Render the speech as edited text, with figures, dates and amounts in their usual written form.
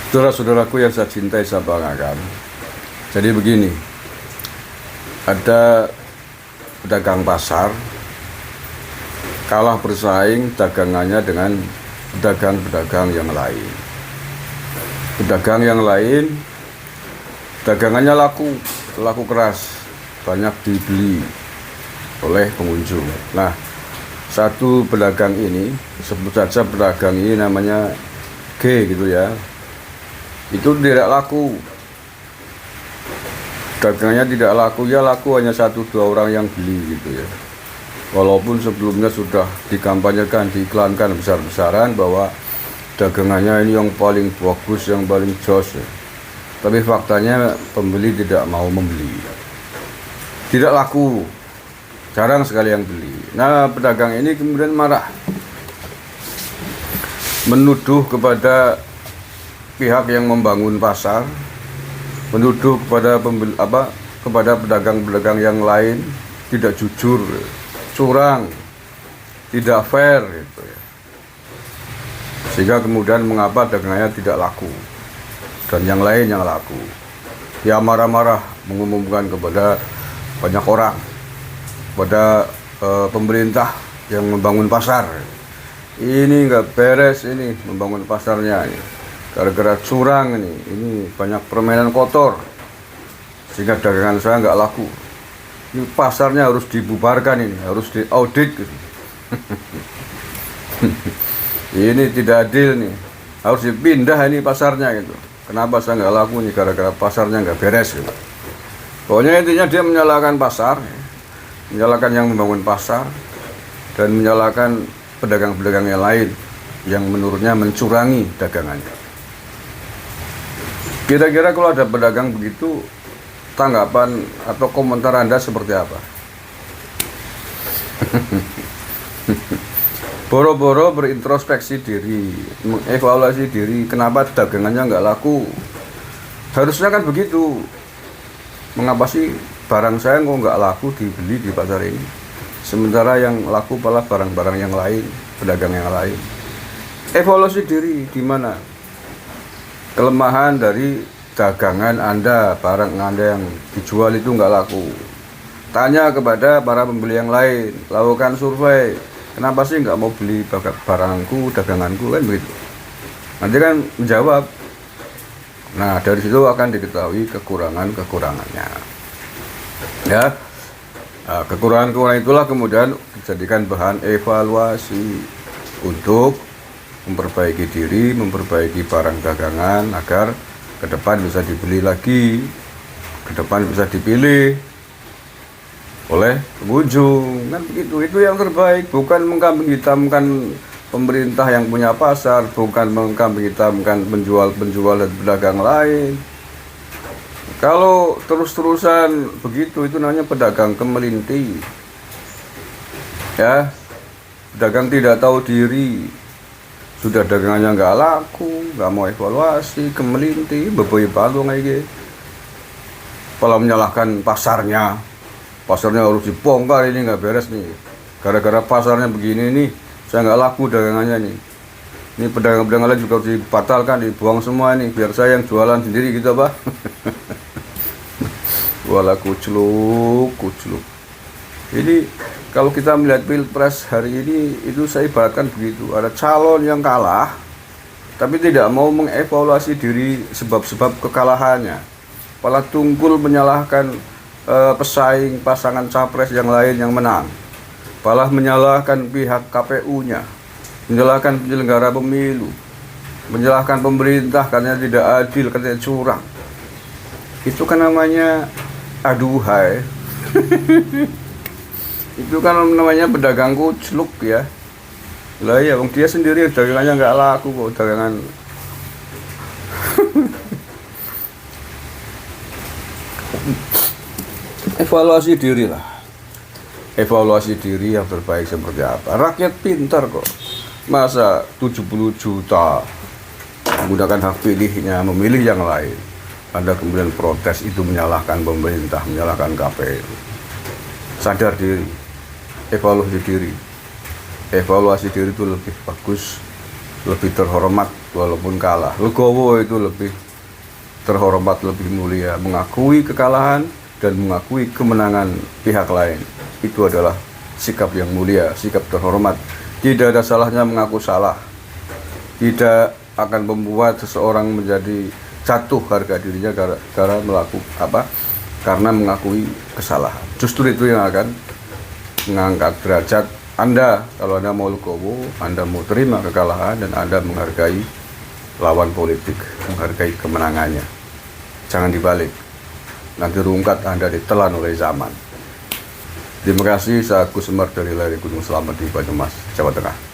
Saudara-saudaraku yang saya cintai, saya banggakan. Jadi begini, ada pedagang pasar kalah bersaing dagangannya dengan pedagang-pedagang yang lain. Pedagang yang lain dagangannya laku keras, banyak dibeli oleh pengunjung. Nah, satu pedagang ini, sebut saja pedagang ini namanya G gitu ya, itu tidak laku, dagangnya tidak laku, ya laku hanya 1-2 orang yang beli gitu ya. Walaupun sebelumnya sudah dikampanyekan, diiklankan besar-besaran bahwa dagangannya ini yang paling bagus, yang paling jos ya. Tapi faktanya pembeli tidak mau membeli, tidak laku, jarang sekali yang beli. Nah, pedagang ini kemudian marah, menuduh kepada pihak yang membangun pasar, menuduh kepada kepada pedagang-pedagang yang lain tidak jujur, curang, tidak fair gitu ya. Sehingga kemudian mengapa dagangannya tidak laku dan yang lain yang laku. Ya marah-marah mengumumkan kepada banyak orang, kepada pemerintah yang membangun pasar. Ini nggak beres ini membangun pasarnya ini. Gara-gara curang ini banyak permainan kotor, sehingga dagangan saya nggak laku. Ini pasarnya harus dibubarkan, ini harus diaudit gitu. Ini tidak adil nih, harus dipindah ini pasarnya gitu. Kenapa saya nggak laku nih? Gara-gara pasarnya nggak beres gitu. Pokoknya intinya dia menyalahkan pasar, menyalahkan yang membangun pasar, dan menyalahkan pedagang-pedagang yang lain yang menurutnya mencurangi dagangannya. Kira-kira kalau ada pedagang begitu, tanggapan atau komentar Anda seperti apa? Boro-boro berintrospeksi diri, mengevaluasi diri, kenapa dagangannya nggak laku? Harusnya kan begitu. Mengapa sih barang saya kok nggak laku dibeli di pasar ini? Sementara yang laku malah barang-barang yang lain, pedagang yang lain. Evaluasi diri, di mana kelemahan dari dagangan Anda, barang Anda yang dijual itu nggak laku. Tanya kepada para pembeli yang lain, lakukan survei, kenapa sih nggak mau beli barangku, daganganku, kan begitu. Nanti kan menjawab. Nah, dari situ akan diketahui kekurangannya. Ya, nah, kekurangan itulah kemudian dijadikan bahan evaluasi untuk memperbaiki diri, memperbaiki barang dagangan agar ke depan bisa dibeli lagi, ke depan bisa dipilih oleh pengunjung, kan begitu. Itu yang terbaik, bukan mengkambing hitamkan pemerintah yang punya pasar, bukan mengkambing hitamkan penjual dan pedagang lain. Kalau terus-terusan begitu, itu namanya pedagang kemelinti. Ya, pedagang tidak tahu diri, sudah dagangannya nggak laku, nggak mau evaluasi, kemelinti, beboy balung kayak gitu. Kalau menyalahkan pasarnya harus dibongkar, ini nggak beres nih. Gara-gara pasarnya begini nih, saya nggak laku dagangannya nih. Ini pedagang-pedagang lain juga harus dibatalkan, dibuang semua nih, biar saya yang jualan sendiri gitu apa? Wala kucluk. Jadi kalau kita melihat pilpres hari ini, itu saya ibaratkan begitu. Ada calon yang kalah, tapi tidak mau mengevaluasi diri sebab-sebab kekalahannya. Malah tunggul menyalahkan pesaing pasangan capres yang lain yang menang. Malah menyalahkan pihak KPU-nya, menyalahkan penyelenggara pemilu, menyalahkan pemerintah karena tidak adil, karena curang. Itu kan namanya aduhai. Itu kan namanya pedagang kucluk ya. Lah ya, dia sendiri dagangannya nggak laku kok, dagangan. Evaluasi diri lah. Evaluasi diri yang terbaik seperti apa. Rakyat pintar kok. Masa 70 juta menggunakan hak pilihnya memilih yang lain, Anda kemudian protes, itu menyalahkan pemerintah, menyalahkan KPU. Sadar diri. Evaluasi diri itu lebih bagus lebih terhormat walaupun kalah. Legowo itu lebih terhormat, lebih mulia, mengakui kekalahan dan mengakui kemenangan pihak lain. Itu adalah sikap yang mulia, sikap terhormat. Tidak ada salahnya mengaku salah. Tidak akan membuat seseorang menjadi jatuh harga dirinya karena mengakui kesalahan. Justru itu yang akan mengangkat derajat Anda. Kalau Anda mau legowo, Anda mau terima kekalahan, dan Anda menghargai lawan politik, menghargai kemenangannya. Jangan dibalik, nanti rungkat Anda ditelan oleh zaman. Terima kasih, saya Agus Semar dari Lereng Gunung Slamet di Banyumas, Jawa Tengah.